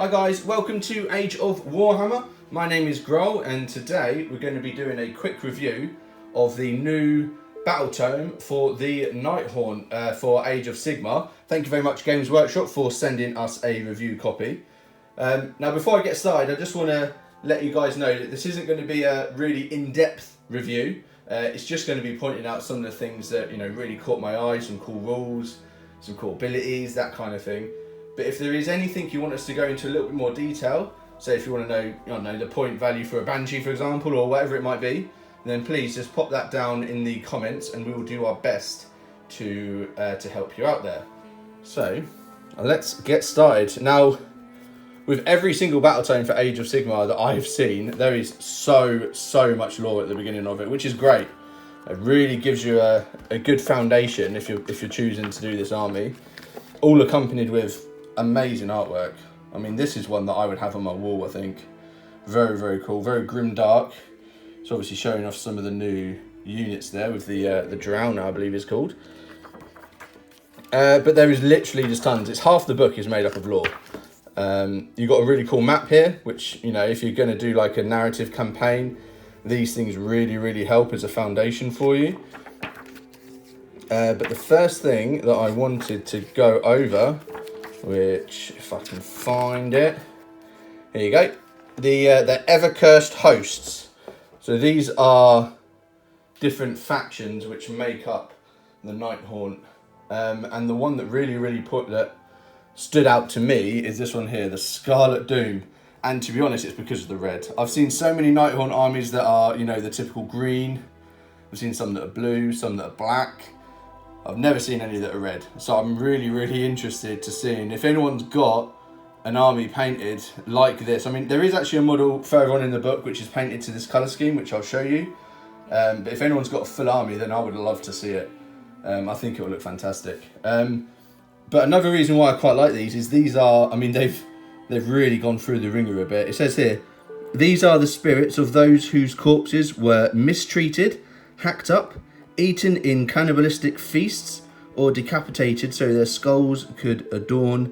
Hi guys, welcome to Age of Warhammer. My name is Grohl and today we're going to be doing a quick review of the new Battletome for the Nighthaunt for Age of Sigmar. Thank you very much Games Workshop for sending us a review copy. Now before I get started, I just want to let you guys know that this isn't going to be a really in-depth review. It's just going to be pointing out some of the things that really caught my eye, some cool rules, some cool abilities, that kind of thing. But if there is anything you want us to go into a little bit more detail, say if you want to know, the point value for a Banshee, for example, or whatever it might be, then please just pop that down in the comments and we will do our best to help you out there. So, let's get started. Now, with every single Battletome for Age of Sigmar that I've seen, there is so much lore at the beginning of it, which is great. It really gives you a good foundation if you're choosing to do this army, all accompanied with amazing artwork. I mean, this is one that I would have on my wall, I think. Very cool, very grimdark. It's obviously showing off some of the new units there with the Drowner, I believe it's called. But there is literally just tons. It's half the book is made up of lore. You've got a really cool map here, which, if you're going to do like a narrative campaign, these things really help as a foundation for you. But the first thing that I wanted to go over, which if I can find it, here you go, the Ever-Cursed Hosts. So these are different factions which make up the Nighthaunt, and the one that really stood out to me is this one here, the Scarlet Doom. And to be honest, it's because of the red. I've seen so many Nighthaunt armies that are, the typical green. I've seen some that are blue, some that are black. I've never seen any that are red. So I'm really interested to seeing if anyone's got an army painted like this. I mean, there is actually a model further on in the book which is painted to this colour scheme, which I'll show you. But if anyone's got a full army, then I would love to see it. I think it will look fantastic. But another reason why I quite like these is these are, I mean, they've really gone through the ringer a bit. It says here, these are the spirits of those whose corpses were mistreated, hacked up, eaten in cannibalistic feasts, or decapitated so their skulls could adorn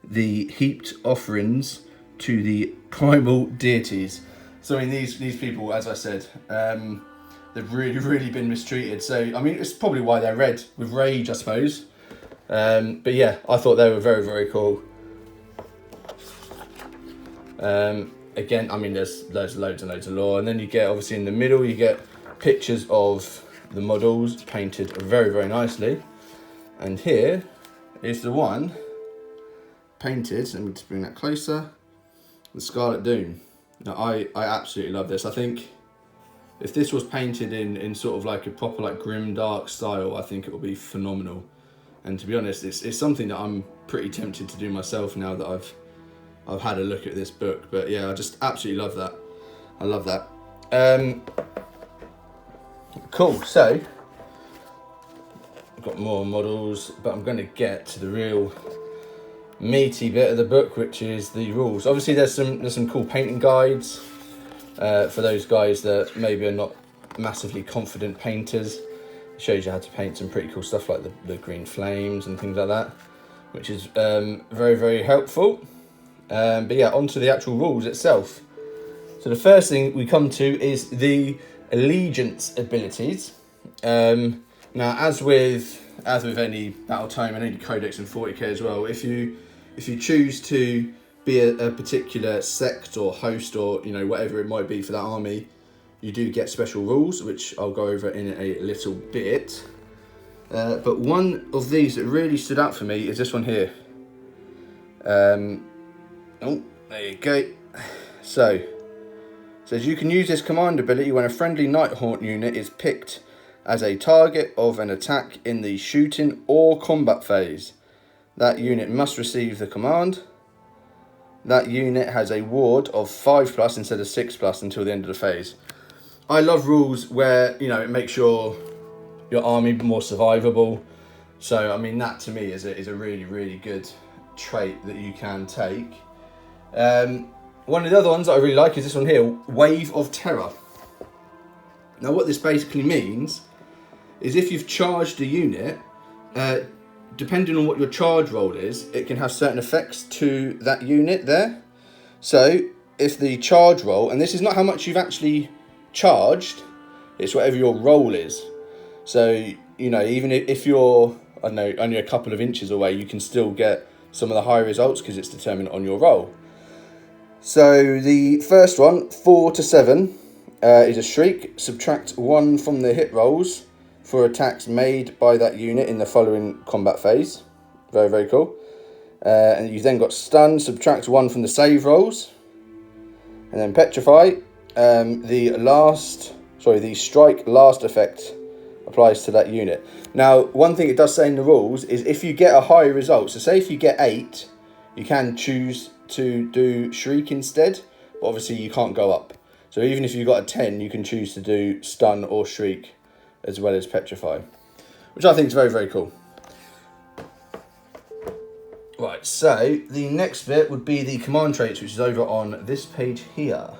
the heaped offerings to the primal deities. So I mean, these people, as I said, they've really been mistreated. So I mean, it's probably why they're red, with rage, I suppose. But yeah, I thought they were very cool. Again, I mean, there's loads and loads of lore, and then you get, obviously in the middle, you get pictures of the models painted very nicely. And here is the one painted, let me just bring that closer, the Scarlet Doom. Now I absolutely love this. I think if this was painted in sort of like a proper like grim dark style, I think it would be phenomenal. And to be honest, it's something that I'm pretty tempted to do myself now that I've had a look at this book. But yeah, I just absolutely love that. I love that. Cool, so I've got more models, but I'm going to get to the real meaty bit of the book, which is the rules. Obviously there's some cool painting guides for those guys that maybe are not massively confident painters. It shows you how to paint some pretty cool stuff like the green flames and things like that, which is very helpful. But yeah, onto the actual rules itself. So the first thing we come to is the allegiance abilities. Now, as with any Battletome and any Codex and 40k as well, if you choose to be a particular sect or host or whatever it might be for that army, you do get special rules, which I'll go over in a little bit. But one of these that really stood out for me is this one here. Oh, there you go. So, it says you can use this command ability when a friendly Nighthaunt unit is picked as a target of an attack in the shooting or combat phase. That unit must receive the command. That unit has a ward of 5+ instead of 6+ until the end of the phase. I love rules where, it makes your army more survivable. So, I mean, that to me is a really good trait that you can take. One of the other ones that I really like is this one here, Wave of Terror. Now what this basically means is if you've charged a unit, depending on what your charge roll is, it can have certain effects to that unit there. So if the charge roll, and this is not how much you've actually charged, it's whatever your roll is. So, you know, even if you're, I don't know, only a couple of inches away, you can still get some of the high results because it's determined on your roll. So the first one, 4 to 7, is a shriek. Subtract 1 from the hit rolls for attacks made by that unit in the following combat phase. Very, very cool. And you've then got stun. Subtract 1 from the save rolls. And then petrify. The strike last effect applies to that unit. Now, one thing it does say in the rules is if you get a high result, so say if you get 8, you can choose to do shriek instead, but obviously you can't go up. So even if you got a 10, you can choose to do stun or shriek as well as petrify, which I think is very, very cool. Right, so the next bit would be the command traits, which is over on this page here.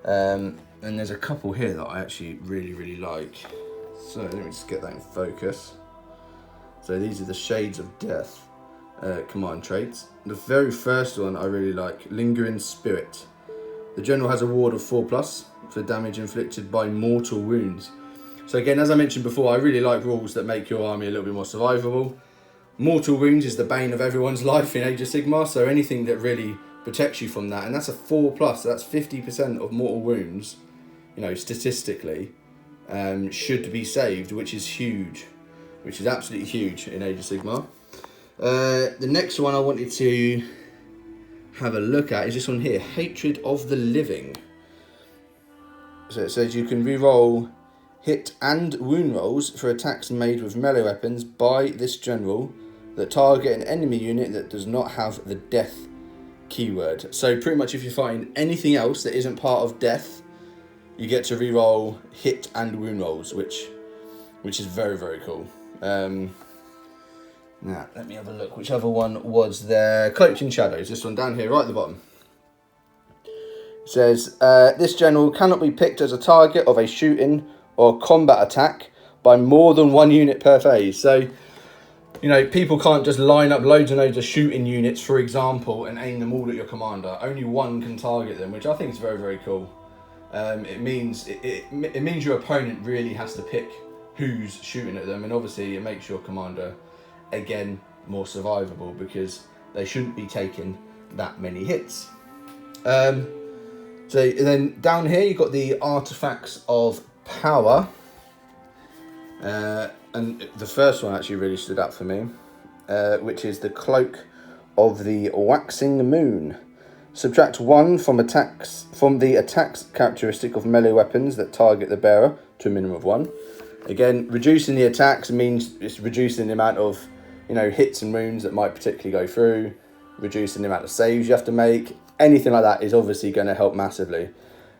And there's a couple here that I actually really, really like. So let me just get that in focus. So these are the Shades of Death command traits. The very first one I really like, Lingering Spirit. The general has a ward of 4+ for damage inflicted by mortal wounds. So again, as I mentioned before, I really like rules that make your army a little bit more survivable. Mortal wounds is the bane of everyone's life in Age of Sigmar, so anything that really protects you from that, and that's a 4+, so that's 50% of mortal wounds, you know, statistically, should be saved, which is huge, which is absolutely huge in Age of Sigmar. The next one I wanted to have a look at is this one here, Hatred of the Living. So it says you can reroll hit and wound rolls for attacks made with melee weapons by this general that target an enemy unit that does not have the death keyword. So pretty much if you're fighting anything else that isn't part of death, you get to reroll hit and wound rolls, which is very, very cool. Now, let me have a look. Which other one was there? Cloaked in Shadows. This one down here, right at the bottom. It says, this general cannot be picked as a target of a shooting or combat attack by more than 1 unit per phase. So, you know, people can't just line up loads and loads of shooting units, for example, and aim them all at your commander. Only one can target them, which I think is very, very cool. It means your opponent really has to pick who's shooting at them, and obviously it makes your commander, again, more survivable because they shouldn't be taking that many hits. So then down here you've got the Artifacts of Power, and the first one actually really stood out for me, which is the Cloak of the Waxing Moon. Subtract 1 from the attacks characteristic of melee weapons that target the bearer to a minimum of 1. Again, reducing the attacks means it's reducing the amount of, you know, hits and wounds that might particularly go through, reducing the amount of saves you have to make. Anything like that is obviously going to help massively.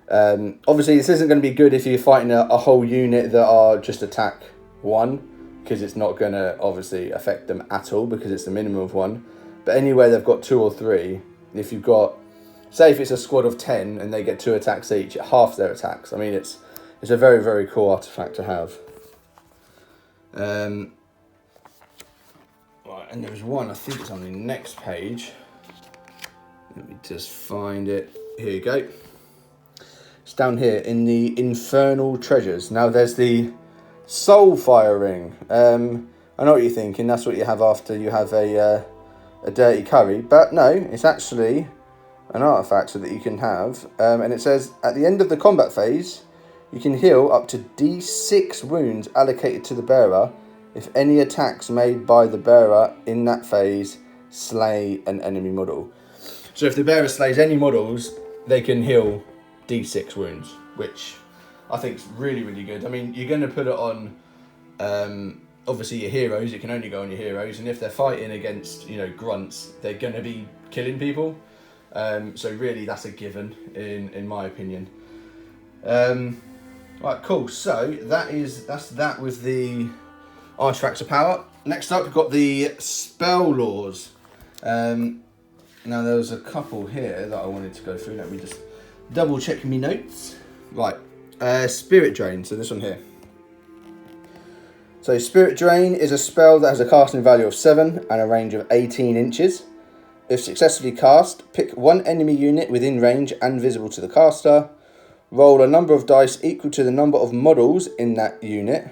Obviously, this isn't going to be good if you're fighting a whole unit that are just attack 1, because it's not going to obviously affect them at all because it's a minimum of 1. But anywhere they've got 2 or 3, if you've got, say if it's a squad of 10 and they get 2 attacks each, it halves their attacks. I mean, it's a very, very cool artifact to have. Right, and there's one, I think it's on the next page. Let me just find it. Here you go. It's down here in the Infernal Treasures. Now there's the Soulfire Ring. I know what you're thinking. That's what you have after you have a dirty curry. But no, it's actually an artifact so that you can have. And it says, at the end of the combat phase, you can heal up to D6 wounds allocated to the bearer if any attacks made by the bearer in that phase slay an enemy model. So if the bearer slays any models, they can heal D6 wounds, which I think is really, really good. I mean, you're going to put it on, obviously, your heroes. It can only go on your heroes. And if they're fighting against, you know, grunts, they're going to be killing people. So really, that's a given, in my opinion. Right, cool. So that's that with the Artifacts of Power. Next up, we've got the Spell Laws. Now, there was a couple here that I wanted to go through. Let me just double check my notes. Right, Spirit Drain. So this one here. So Spirit Drain is a spell that has a casting value of 7 and a range of 18 inches. If successfully cast, pick one enemy unit within range and visible to the caster. Roll a number of dice equal to the number of models in that unit.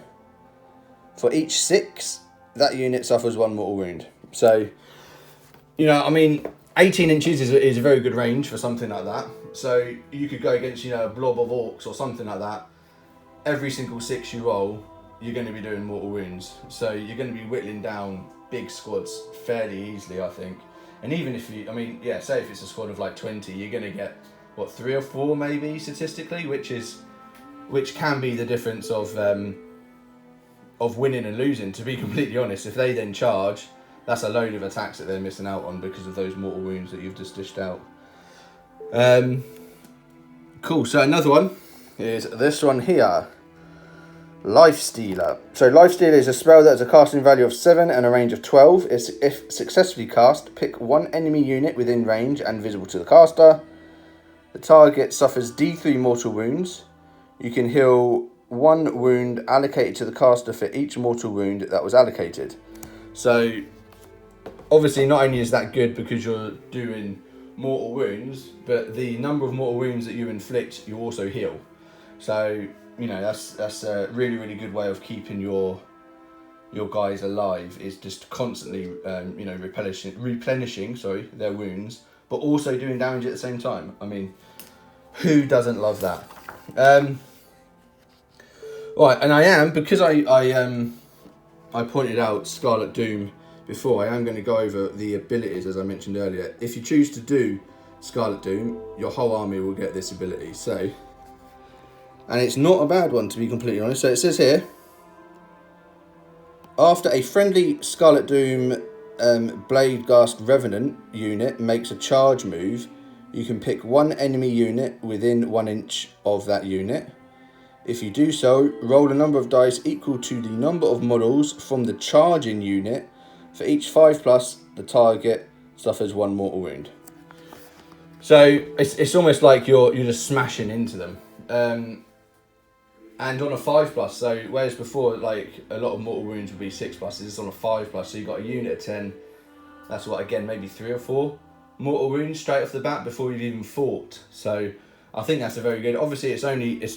For each 6, that unit suffers 1 mortal wound. So, you know, I mean, 18 inches is a very good range for something like that. So you could go against, you know, a blob of orcs or something like that. Every single 6 you roll, you're going to be doing mortal wounds. So you're going to be whittling down big squads fairly easily, I think. And even if you, I mean, yeah, say if it's a squad of like 20, you're going to get, what, 3 or 4 maybe statistically, which can be the difference of winning and losing, to be completely honest. If they then charge, that's a load of attacks that they're missing out on because of those mortal wounds that you've just dished out. Cool, so another one is this one here. Life Stealer. So Life Stealer is a spell that has a casting value of 7 and a range of 12. If successfully cast, pick one enemy unit within range and visible to the caster. The target suffers D3 mortal wounds. You can heal 1 wound allocated to the caster for each mortal wound that was allocated. So obviously not only is that good because you're doing mortal wounds, but the number of mortal wounds that you inflict, you also heal. So, you know, that's a really, really good way of keeping your guys alive, is just constantly, you know, replenishing their wounds, but also doing damage at the same time. I mean, who doesn't love that? Right, and I am, because I pointed out Scarlet Doom before, I am going to go over the abilities as I mentioned earlier. If you choose to do Scarlet Doom, your whole army will get this ability. So, and it's not a bad one, to be completely honest. So it says here, after a friendly Scarlet Doom Bladeghast Revenant unit makes a charge move, you can pick one enemy unit within 1 inch of that unit. If you do so, roll a number of dice equal to the number of models from the charging unit. For each 5+, the target suffers 1 mortal wound. So it's almost like you're just smashing into them. And on a 5+, so whereas before, like, a lot of mortal wounds would be 6+, this is on a 5+, so you've got a unit of 10, that's what, again, maybe 3 or 4 mortal wounds straight off the bat before you've even fought. So I think that's a very good, obviously it's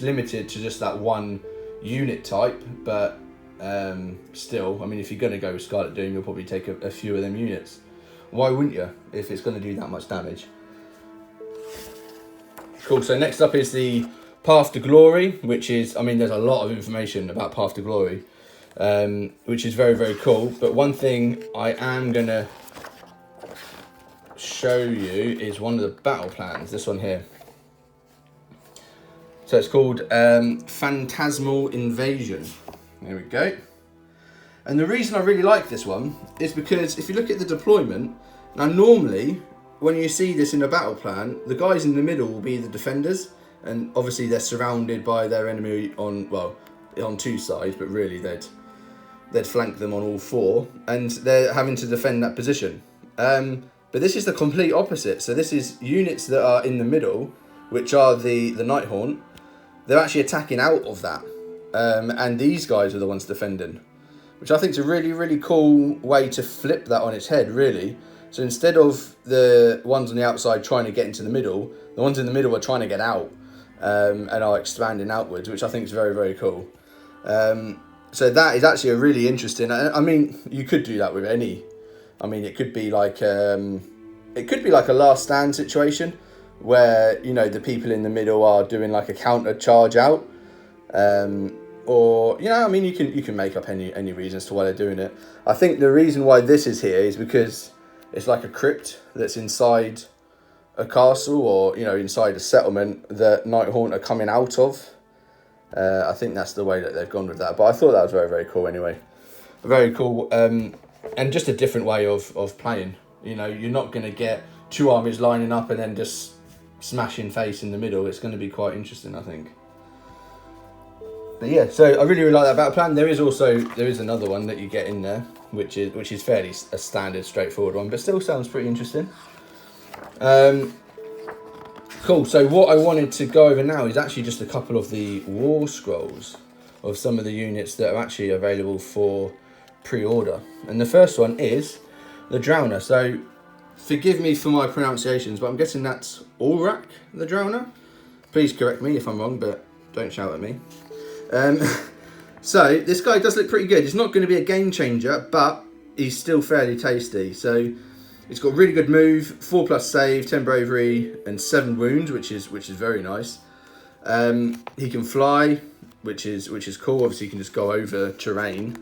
limited to just that one unit type, but still, I mean, if you're going to go with Scarlet Doom, you'll probably take a few of them units. Why wouldn't you, if it's going to do that much damage? Cool, so next up is the Path to Glory, which is, I mean, there's a lot of information about Path to Glory, which is very, very cool. But one thing I am going to show you is one of the battle plans, this one here. So it's called Phantasmal Invasion. There we go. And the reason I really like this one is because if you look at the deployment, now normally when you see this in a battle plan, the guys in the middle will be the defenders, and obviously they're surrounded by their enemy on, well, on 2 sides, but really they'd flank them on all 4, and they're having to defend that position. But this is the complete opposite. So this is units that are in the middle, which are the Nighthaunt. They're actually attacking out of that. And these guys are the ones defending, which I think is a really, really cool way to flip that on its head, really. So instead of the ones on the outside trying to get into the middle, the ones in the middle are trying to get out and are expanding outwards, which I think is very, very cool. So that is actually a really interesting, I mean, you could do that with any, I mean, it could be like a last stand situation where, you know, the people in the middle are doing like a counter charge out. Or, you know, I mean, you can make up any reasons to why they're doing it. I think the reason why this is here is because it's like a crypt that's inside a castle, or, you know, inside a settlement that Nighthaunt are coming out of. I think that's the way that they've gone with that. But I thought that was very, very cool anyway. Very cool. And just a different way of playing. You know, you're not going to get 2 armies lining up and then just smashing face in the middle. It's going to be quite interesting, I think. But yeah, so I really, really like that battle plan. There is another one that you get in there, which is fairly a standard, straightforward one, but still sounds pretty interesting. Cool. So what I wanted to go over now is actually just a couple of the war scrolls of some of the units that are actually available for pre-order. And the first one is the Drowner. So Forgive me for my pronunciations, but I'm guessing that's Ulrak the Drowner. Please correct me if I'm wrong, but don't shout at me. So this guy does look pretty good. He's not going to be a game changer, but he's still fairly tasty. So he's got really good move, 4+ save, 10 bravery, and 7 wounds, which is very nice. He can fly, which is cool. Obviously, he can just go over terrain.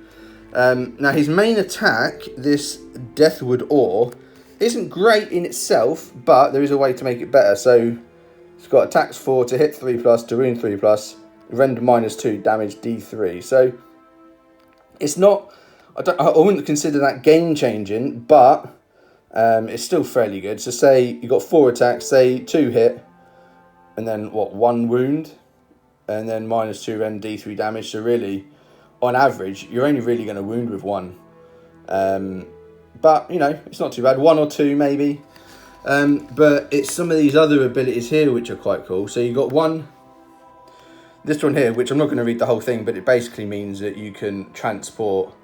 Now his main attack, this Deathwood Ore, isn't great in itself, but there is a way to make it better. So it's got attacks 4 to hit 3+, to wound 3+, rend -2, damage D3. So it's not, I wouldn't consider that game changing, but it's still fairly good. So say you got 4 attacks, say 2 hit, and then what, 1 wound, and then -2 rend D3 damage. So really, on average, you're only really going to wound with 1. But, you know, it's not too bad. 1 or 2 maybe. But it's some of these other abilities here which are quite cool. So you got this one here, which I'm not going to read the whole thing, but it basically means that you can transport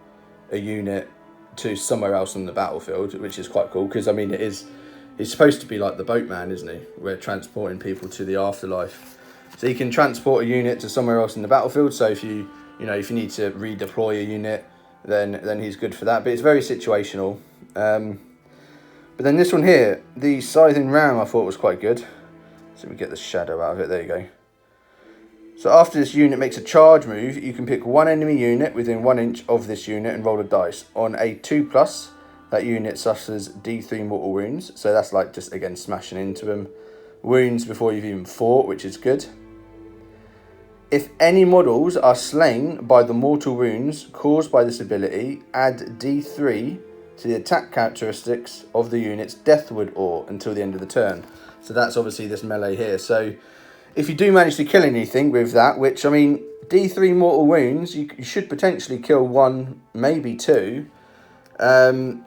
a unit to somewhere else on the battlefield, which is quite cool. Because, I mean, he's supposed to be like the boatman, isn't he? We're transporting people to the afterlife. So you can transport a unit to somewhere else in the battlefield. So if you need to redeploy a unit, then he's good for that. But it's very situational. But then this one here, the Scything Ram, I thought was quite good. So we get the shadow out of it. There you go. So after this unit makes a charge move, you can pick one enemy unit within 1 inch of this unit and roll a dice. On a 2+, that unit suffers D3 mortal wounds. So that's like just, again, smashing into them. Wounds before you've even fought, which is good. If any models are slain by the mortal wounds caused by this ability, add D3 to the attack characteristics of the unit's Deathwood Ore until the end of the turn. So that's obviously this melee here. So if you do manage to kill anything with that, which, I mean, D3 mortal wounds, you should potentially kill 1, maybe 2. Then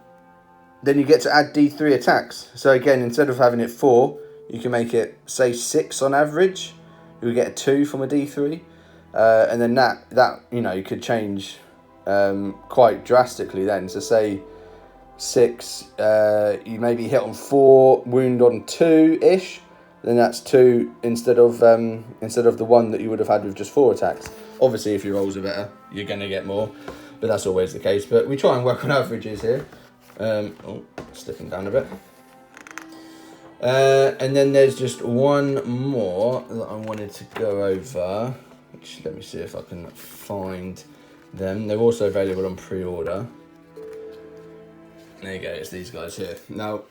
you get to add D3 attacks. So again, instead of having it 4, you can make it, say, 6 on average. You would get a 2 from a D3. And then that you know, could change quite drastically then. So say 6, you maybe hit on 4, wound on 2-ish. Then that's 2 instead of the 1 that you would have had with just 4 attacks. Obviously, if your rolls are better, you're going to get more, but that's always the case. But we try and work on averages here. Slipping down a bit. And then there's just one more that I wanted to go over. Which, let me see if I can find them. They're also available on pre-order. There you go, it's these guys here. Now,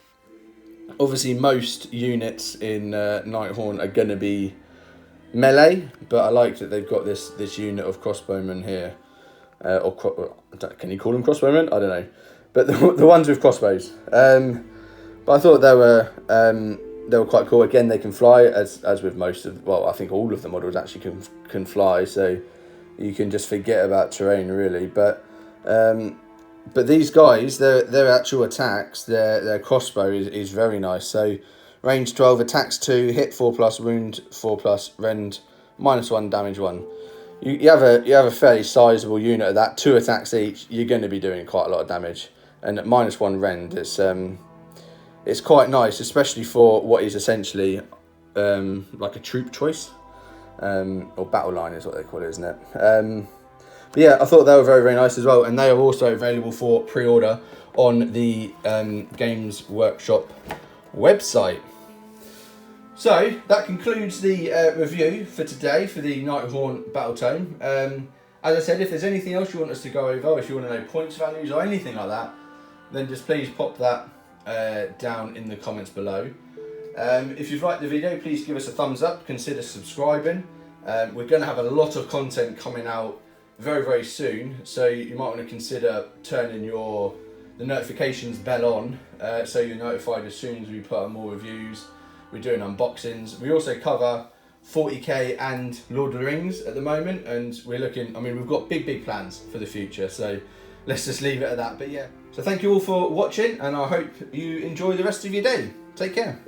obviously most units in Nighthaunt are going to be melee, but I like that they've got this unit of crossbowmen here. Can you call them crossbowmen? I don't know. But the ones with crossbows. But I thought they were quite cool. Again, they can fly, as with most of, well, I think all of the models actually can fly, so you can just forget about terrain really. But these guys, their actual attacks, their crossbow is very nice. So range 12, attacks 2, hit 4+, wound 4+, rend -1, damage 1. You have a fairly sizable unit of that, 2 attacks each. You're going to be doing quite a lot of damage, and at -1 rend, it's quite nice, especially for what is essentially like a troop choice, or battle line is what they call it, isn't it? But yeah, I thought they were very, very nice as well, and they are also available for pre-order on the Games Workshop website. So that concludes the review for today for the Nighthaunt Battletome. As I said, if there's anything else you want us to go over, if you want to know points values or anything like that, then just please pop that down in the comments below. If you've liked the video, please give us a thumbs up, consider subscribing. We're going to have a lot of content coming out very, very soon, so you might want to consider turning the notifications bell on, so you're notified as soon as we put out more reviews. We're doing unboxings. We also cover 40k and Lord of the Rings at the moment, and we're looking, I mean, we've got big plans for the future, so let's just leave it at that. But yeah, so thank you all for watching, and I hope you enjoy the rest of your day. Take care.